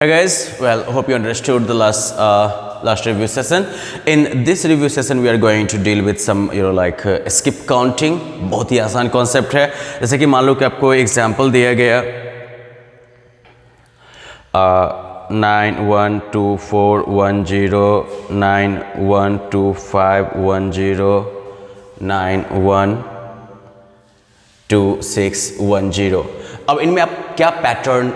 Hey guys, well, hope you understood the last review session. In this review session, we are going to deal with some skip counting. बहुत ही आसान concept है. जैसे कि मान लो कि आपको एग्जाम्पल दिया गया 9 1 2 4 1 0 9 1 2 5 1 0 9 1 2 6 1 0. अब इनमें आप क्या पैटर्न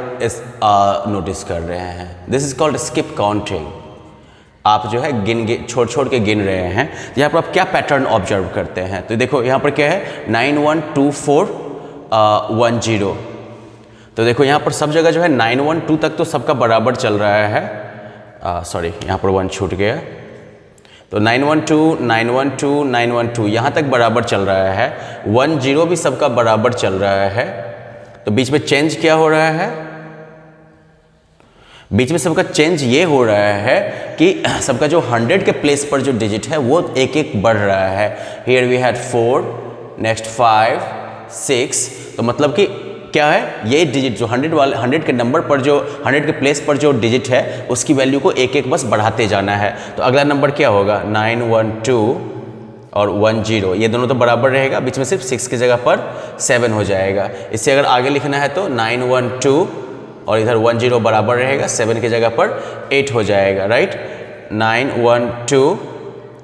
नोटिस कर रहे हैं? This is called skip counting. आप जो है छोड़ के गिन रहे हैं. यहाँ पर आप क्या पैटर्न ऑब्जर्व करते हैं? तो देखो यहाँ पर क्या है 9 1 2 4 1 0. तो देखो यहाँ पर सब जगह जो है 9 1 2 तक तो सबका बराबर चल रहा है. सॉरी, यहाँ पर 1 छूट गया. तो 9 1 2 9 1 2 9 1 2 यहाँ तक बराबर चल रहा है. 1 0 भी सबका बराबर चल रहा है. तो बीच में चेंज क्या हो रहा है? बीच में सबका चेंज ये हो रहा है कि सबका जो 100 के प्लेस पर जो डिजिट है वो एक एक बढ़ रहा है. Here we had 4, next 5 6. तो मतलब कि क्या है, ये डिजिट जो 100 के नंबर पर जो 100 के प्लेस पर जो डिजिट है उसकी वैल्यू को एक एक बस बढ़ाते जाना है. तो अगला नंबर क्या होगा? 9 1 2 और 1 0. ये दोनों तो बराबर रहेगा, बीच में सिर्फ 6 की जगह पर 7 हो जाएगा. इससे अगर आगे लिखना है तो 9 1 2 और इधर 1 0 बराबर रहेगा, 7 की जगह पर 8 हो जाएगा. राइट, 9 1 2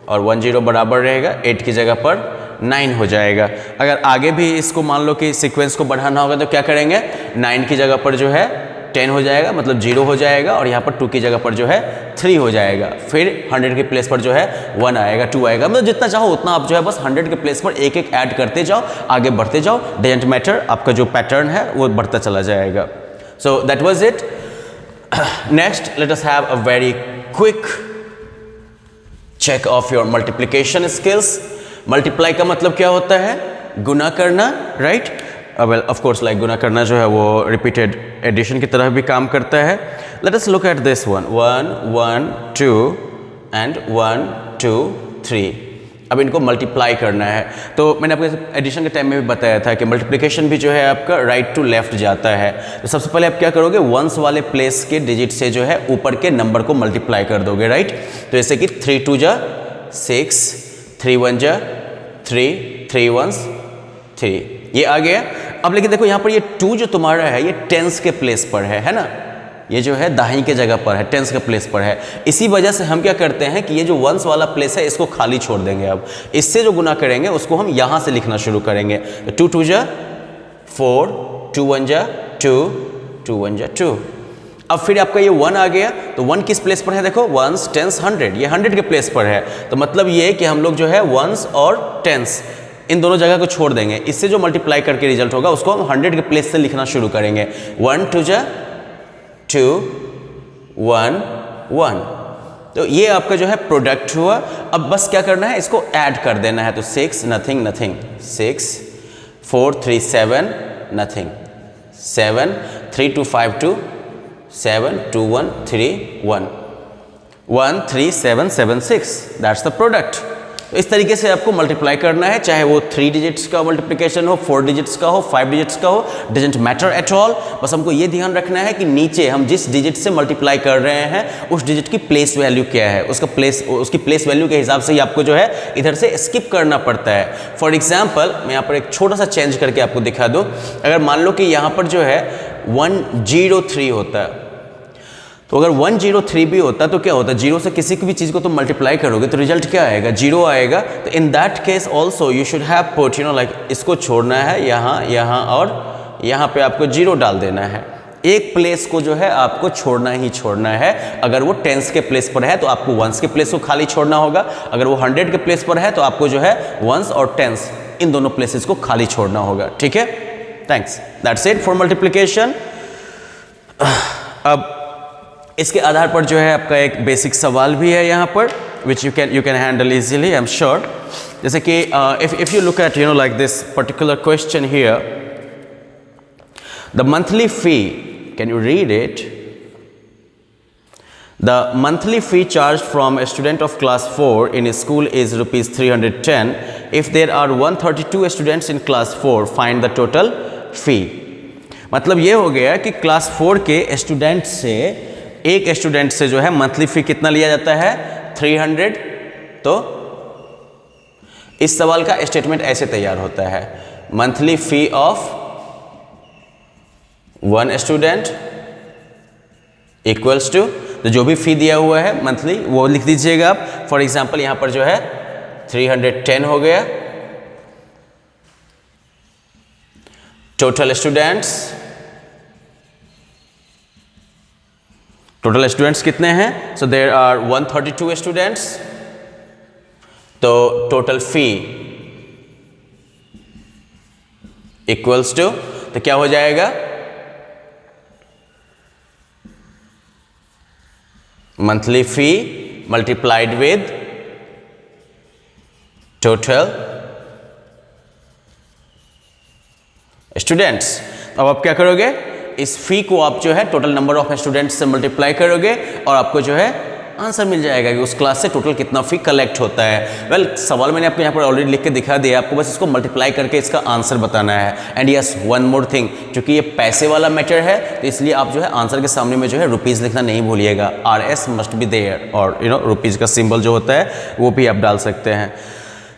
और 1 0 बराबर रहेगा, 8 की जगह पर 9 हो जाएगा. अगर आगे भी इसको मान लो कि सीक्वेंस को बढ़ाना होगा तो क्या करेंगे? 9 की जगह पर जो है 10 हो जाएगा, मतलब 0 हो जाएगा, और यहाँ पर 2 की जगह पर जो है 3 हो जाएगा. फिर 100 के प्लेस पर जो है 1 आएगा, 2 आएगा. मतलब जितना चाहो उतना आप जो है बस 100 के प्लेस पर एक एक ऐड करते जाओ, आगे बढ़ते जाओ. डजंट मैटर, आपका जो पैटर्न है वो बढ़ता चला जाएगा. So that was it. Next let us have a very quick check of your multiplication skills. Multiply का मतलब क्या होता है? गुना करना. Right, well of course like गुना करना जो है वो रिपीटेड एडिशन की तरह भी काम करता है. Let us look at this one. 1 1 2 and 1 2 3. अब इनको मल्टीप्लाई करना है. तो मैंने आपको एडिशन के टाइम में भी बताया था कि मल्टीप्लिकेशन भी जो है आपका राइट टू लेफ्ट जाता है. तो सबसे पहले आप क्या करोगे? वंस वाले प्लेस के डिजिट से जो है ऊपर के नंबर को मल्टीप्लाई कर दोगे. राइट, तो जैसे कि 3 2 जा 6, 3 1 जा 3, 3 1 3. ये आ गया. अब लेकिन देखो यहाँ पर ये 2 जो तुम्हारा है ये टेंस के प्लेस पर है ना? ये जो है दाहिनी के जगह पर है, टेंस के प्लेस पर है. इसी वजह से हम क्या करते हैं कि ये जो वंस वाला प्लेस है इसको खाली छोड़ देंगे. अब इससे जो गुना करेंगे उसको हम यहाँ से लिखना शुरू करेंगे. 2 2 जा 4, 2 1 जा 2, 2 1 जा 2. अब फिर आपका ये 1 आ गया. तो 1 किस प्लेस पर है? देखो, वंस टेंस 100, ये 100 के प्लेस पर है. तो मतलब ये कि हम लोग जो है वंस और टेंस इन दोनों जगह को छोड़ देंगे. इससे जो मल्टीप्लाई करके रिजल्ट होगा उसको हम 100 के प्लेस से लिखना शुरू करेंगे. 1 2 जा 2 1 1. तो ये आपका जो है प्रोडक्ट हुआ. अब बस क्या करना है? इसको ऐड कर देना है. तो 6 nothing nothing 6, 4 3 7 nothing 7, 3 2 5 2 7 2 1 3 1 1 3 7 7 6. That's the product. तो इस तरीके से आपको मल्टीप्लाई करना है, चाहे वो 3 डिजिट्स का मल्टीप्लिकेशन हो, 4 डिजिट्स का हो, 5 डिजिट्स का हो, डजंट मैटर एट ऑल. बस हमको ये ध्यान रखना है कि नीचे हम जिस डिजिट से मल्टीप्लाई कर रहे हैं उस डिजिट की प्लेस वैल्यू क्या है. उसकी प्लेस वैल्यू के हिसाब से ही आपको जो है इधर से स्किप करना पड़ता है. फॉर एग्जाम्पल मैं यहाँ पर एक छोटा सा चेंज करके आपको दिखा दूँ. अगर मान लो कि यहाँ पर जो है 103 होता है, तो अगर 103 भी होता तो क्या होता? 0 से किसी भी चीज़ को तुम मल्टीप्लाई करोगे तो रिजल्ट क्या आएगा? 0 आएगा. तो in that case also you should have put like इसको छोड़ना है यहाँ यहाँ और यहाँ पे आपको 0 डाल देना है. एक प्लेस को जो है आपको छोड़ना ही छोड़ना है. अगर वो टेंस के प्लेस पर है तो आपको वंस के प्लेस को खाली छोड़ना होगा. अगर वो 100 के प्लेस पर है तो आपको जो है वंस और टेंस इन दोनों प्लेसेस को खाली छोड़ना होगा. ठीक है, thanks. That's it for multiplication. अब इसके आधार पर जो है आपका एक बेसिक सवाल भी है यहाँ पर which you can handle easily, I am sure. जैसे कि if you look at like this particular question here, the monthly fee, can you read it? The monthly fee charge from a student of class 4 in school is ₹310. If there are 132 students in class 4, find the total fee. मतलब ये हो गया कि class 4 के student से एक student से जो है मंथली फी कितना लिया जाता है 300। तो इस सवाल का स्टेटमेंट ऐसे तैयार होता है, monthly fee of one student equals to, तो जो भी फी दिया हुआ है मंथली वो लिख दीजिएगा आप। फॉर एग्जांपल यहां पर जो है 310 हो गया। टोटल स्टूडेंट्स कितने हैं? So there are 132 students. तो टोटल फी इक्वल्स टू, तो क्या हो जाएगा, monthly fee multiplied with total students. अब आप क्या करोगे, इस फी को आप जो है टोटल नंबर ऑफ स्टूडेंट्स से मल्टीप्लाई करोगे और आपको जो है आंसर मिल जाएगा कि उस क्लास से टोटल कितना फी कलेक्ट होता है। वेल सवाल मैंने आपको यहाँ पर ऑलरेडी लिख के दिखा दिया, आपको बस इसको मल्टीप्लाई करके इसका आंसर बताना है। And yes one more thing, क्योंकि ये पैसे वाला मैटर है तो इसलिए आप जो है आंसर के सामने में जो है रुपीज़ लिखना नहीं भूलिएगा, RS मस्ट बी देयर, और रुपीज़ का सिंबल जो होता है वो भी आप डाल सकते हैं।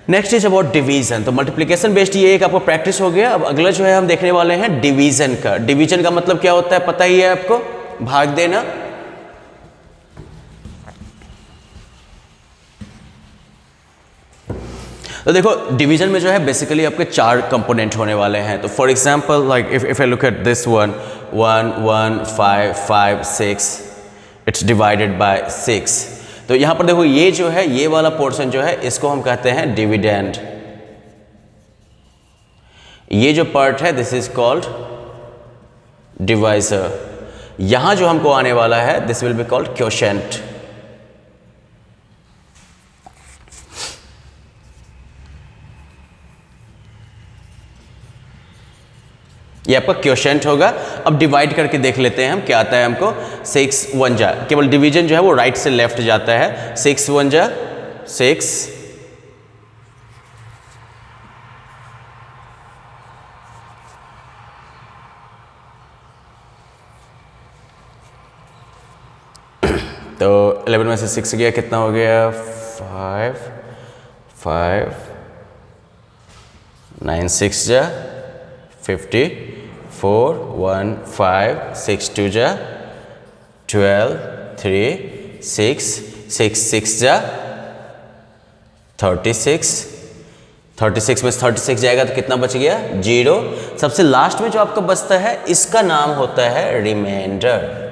Next is about division. तो मल्टीप्लिकेशन बेस्ड ये एक आपको प्रैक्टिस हो गया। अब अगला जो है हम देखने वाले हैं डिवीजन का। डिवीजन का मतलब क्या होता है पता ही है आपको, भाग देना। तो देखो डिवीजन में जो है बेसिकली आपके 4 कंपोनेंट होने वाले हैं। तो for example like if I look at this one 1 1 5 5 6, it's divided by 6। तो यहां पर देखो ये जो है ये वाला पोर्शन जो है इसको हम कहते हैं डिविडेंड। ये जो पार्ट है दिस इज कॉल्ड डिवाइजर। यहां जो हमको आने वाला है this will be called quotient. ये आपका क्वोशेंट होगा। अब डिवाइड करके देख लेते हैं हम क्या आता है हमको। 6 1 जा, केवल डिवीजन जो है वो राइट से लेफ्ट जाता है। 6 1 जा 6, तो 11 में से 6 गया, कितना हो गया 5 5 9 6 जा 54 1 5 6 2 जा 12 3 6 6 6 जा 36 36 में 36 जाएगा तो कितना बच गया 0। सबसे लास्ट में जो आपका बचता है इसका नाम होता है रिमाइंडर,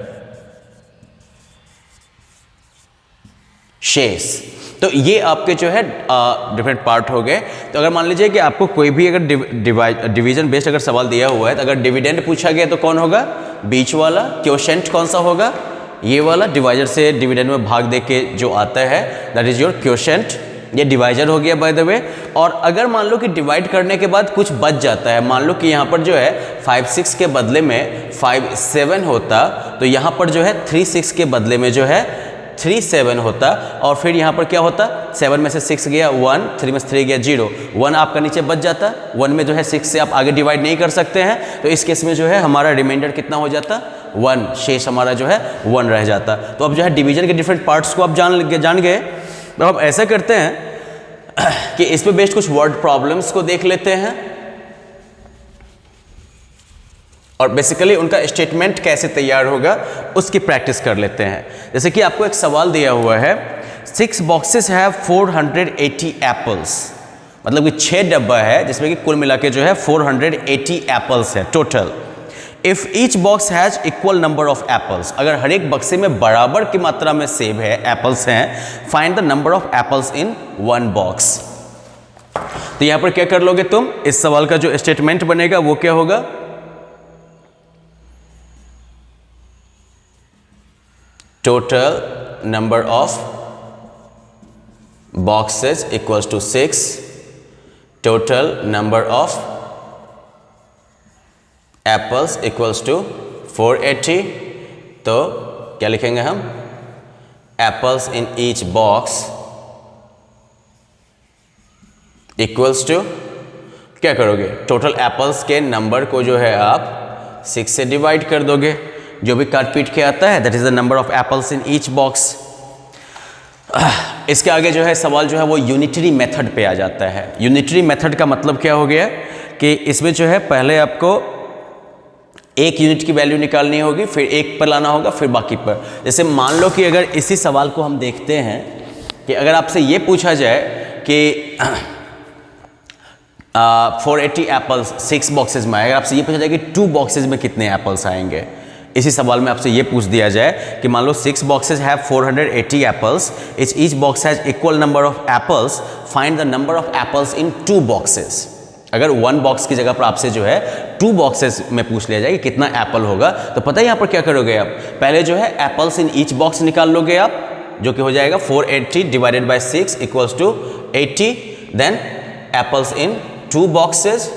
शेष। तो ये आपके जो है डिफरेंट पार्ट हो गए। तो अगर मान लीजिए कि आपको कोई भी अगर डिवीजन बेस्ड अगर सवाल दिया हुआ है तो अगर डिविडेंड पूछा गया तो कौन होगा, बीच वाला। क्वोशेंट कौन सा होगा, ये वाला। डिवाइजर से डिविडेंड में भाग दे के जो आता है दैट इज योर क्वोशेंट। ये डिवाइजर हो गया बाय द वे। और अगर मान लो कि डिवाइड करने के बाद कुछ बच जाता है, मान लो कि यहाँ पर जो है 5 6 के बदले में 5 7 होता, तो यहाँ पर जो है 3 6 के बदले में जो है 3 7 होता। और फिर यहाँ पर क्या होता, 7 में से 6 गया 1, 3 में से 3 गया 0, 1 आपका नीचे बच जाता। 1 में जो है 6 से आप आगे डिवाइड नहीं कर सकते हैं, तो इस केस में जो है हमारा रिमाइंडर कितना हो जाता 1, शेष हमारा जो है 1 रह जाता। तो अब जो है डिवीजन के डिफरेंट पार्ट्स को आप जान गए। तो अब ऐसा करते हैं कि इस पे बेस्ड कुछ वर्ड प्रॉब्लम्स को देख लेते हैं और बेसिकली उनका स्टेटमेंट कैसे तैयार होगा उसकी प्रैक्टिस कर लेते हैं। जैसे कि आपको एक सवाल दिया हुआ है, 6 बॉक्सेस हैव 480 एप्पल्स, मतलब कि 6 डब्बा है जिसमें कि कुल मिला के जो है 480 एप्पल्स है total. If each box has equal number of apples, अगर हर एक बक्से में बराबर की मात्रा में सेब है, एप्पल्स हैं, find the number of apples in one box. तो यहां पर क्या कर लोगे तुम, इस सवाल का जो स्टेटमेंट बनेगा वो क्या होगा, total number of boxes equals to 6, total number of apples equals to 480। तो क्या लिखेंगे हम, apples in each box equals to, क्या करोगे, टोटल एप्पल्स के नंबर को जो है आप 6 से डिवाइड कर दोगे। जो भी काट पीट के आता है that is the number of apples in each box. इसके आगे जो है सवाल जो है वो यूनिटरी मेथड पे आ जाता है। यूनिटरी मेथड का मतलब क्या हो गया कि इसमें जो है पहले आपको एक यूनिट की वैल्यू निकालनी होगी, फिर एक पर लाना होगा, फिर बाकी पर। जैसे मान लो कि अगर इसी सवाल को हम देखते हैं कि अगर आपसे ये पूछा जाए कि 480 एप्पल्स 6 बॉक्सेज में आएगा, आपसे ये पूछा जाए कि 2 बॉक्सेज में कितने एप्पल्स आएंगे। इसी सवाल में आपसे ये पूछ दिया जाए कि मान लो 6 boxes have 480 apples, each box has equal number of apples, find the number of apples in 2 boxes. अगर 1 बॉक्स की जगह पर आपसे जो है 2 बॉक्सेस में पूछ लिया जाए कि कितना एप्पल होगा, तो पता है यहाँ पर क्या करोगे आप, पहले जो है एप्पल्स इन ईच बॉक्स निकाल लोगे आप, जो कि हो जाएगा 480 divided by 6 equals to 80, then apples in 2 boxes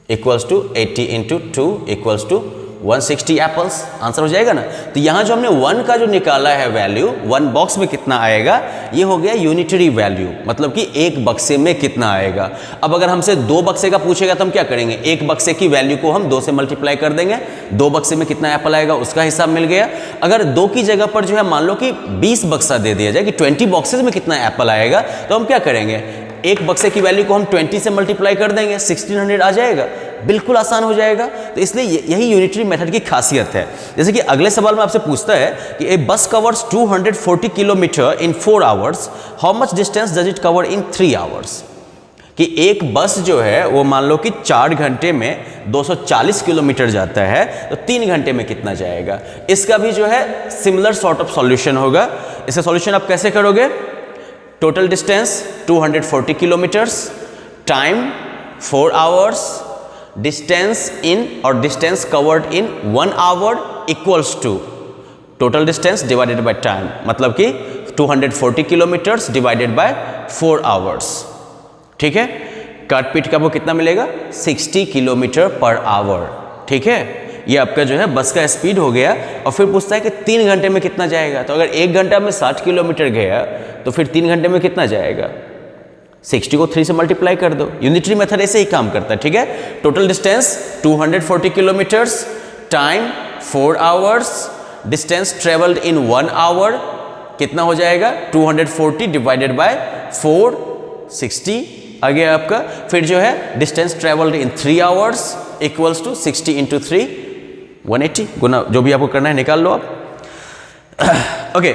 equals to 80 into 2 equals to 160 apples. Answer हो जाएगा ना। तो यहाँ जो हमने 1 का जो निकाला है वैल्यू, 1 बॉक्स में कितना आएगा, ये हो गया यूनिटरी वैल्यू, मतलब कि एक बक्से में कितना आएगा। अब अगर हमसे 2 बक्से का पूछेगा तो हम क्या करेंगे, एक बक्से की वैल्यू को हम 2 से मल्टीप्लाई कर देंगे, 2 बक्से में कितना एप्पल आएगा उसका हिसाब मिल गया। अगर 2 की जगह पर जो है मान लो कि 20 बक्सा दे दिया जाए कि 20 बॉक्सेज में कितना एप्पल आएगा, तो हम क्या करेंगे, एक बक्से की वैल्यू को हम 20 से मल्टीप्लाई कर देंगे, 1600 आ जाएगा, बिल्कुल आसान हो जाएगा। तो इसलिए यही यूनिटरी मेथड की खासियत है। जैसे कि अगले सवाल में आपसे पूछता है कि ए बस covers 240 kilometre in 4 hours, how much distance does it cover in 3 hours. कि एक बस जो है वो मान लो कि 4 घंटे में 240 किलोमीटर जाता है, तो 3 घंटे में कितना जाएगा। इसका भी जो है सिमिलर सॉर्ट ऑफ सॉल्यूशन होगा। इसका सॉल्यूशन आप कैसे करोगे, total distance 240 kilometres, time 4 hours, distance in और distance covered in 1 hour equals to total distance divided by time, मतलब कि 240 किलोमीटर्स डिवाइडेड बाय 4 आवर्स। ठीक है, काट पीट का वो कितना मिलेगा, 60 किलोमीटर पर आवर। ठीक है, ये आपका जो है बस का स्पीड हो गया। और फिर पूछता है कि 3 घंटे में कितना जाएगा। तो अगर 1 घंटा में 60 किलोमीटर गया तो फिर 3 घंटे में कितना जाएगा, 60 को 3 से मल्टीप्लाई कर दो। यूनिटरी मेथड ऐसे ही काम करता है। ठीक है, total distance 240 kilometres, time 4 hours, distance travelled in 1 hour, कितना हो जाएगा 240 डिवाइडेड बाय 4, 60 आ गया आपका। फिर जो है distance travelled in 3 hours equals to 60 into 3, 180 गुना, जो भी आपको करना है निकाल लो आप। ओके,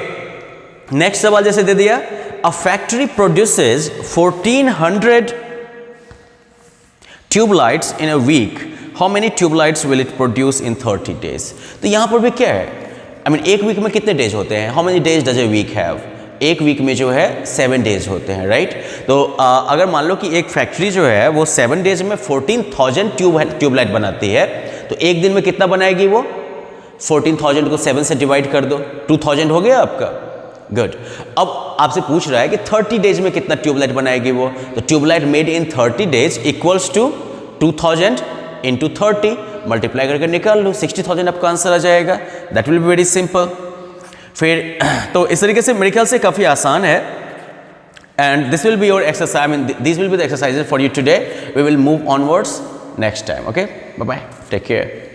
नेक्स्ट सवाल जैसे दे दिया, a factory produces 1400 tubelights in a week, how many tubelights will it produce in 30 days. तो यहां पर भी क्या है, आई मीन एक वीक में कितने डेज होते हैं, how many days does a week have. एक वीक में जो है 7 डेज होते हैं, राइट। तो अगर मान लो कि एक फैक्ट्री जो है वो 7 डेज में 14,000 ट्यूबलाइट बनाती है, तो एक दिन में कितना बनाएगी वो, 14,000 को 7 से डिवाइड कर दो, 2,000 हो गया आपका। गुड। अब आपसे पूछ रहा है कि 30 डेज में कितना ट्यूबलाइट बनाएगी वो, तो tubelight made in 30 days equals to 2000 into 30, multiply करके निकाल लो, 60,000 आपका आंसर आ जाएगा। That will be very simple. फिर तो इस तरीके से मेरे ख्याल से काफ़ी आसान है। And this will be your exercise, I mean this will be the exercises for you today. We will move onwards next time. Okay, bye bye, take care.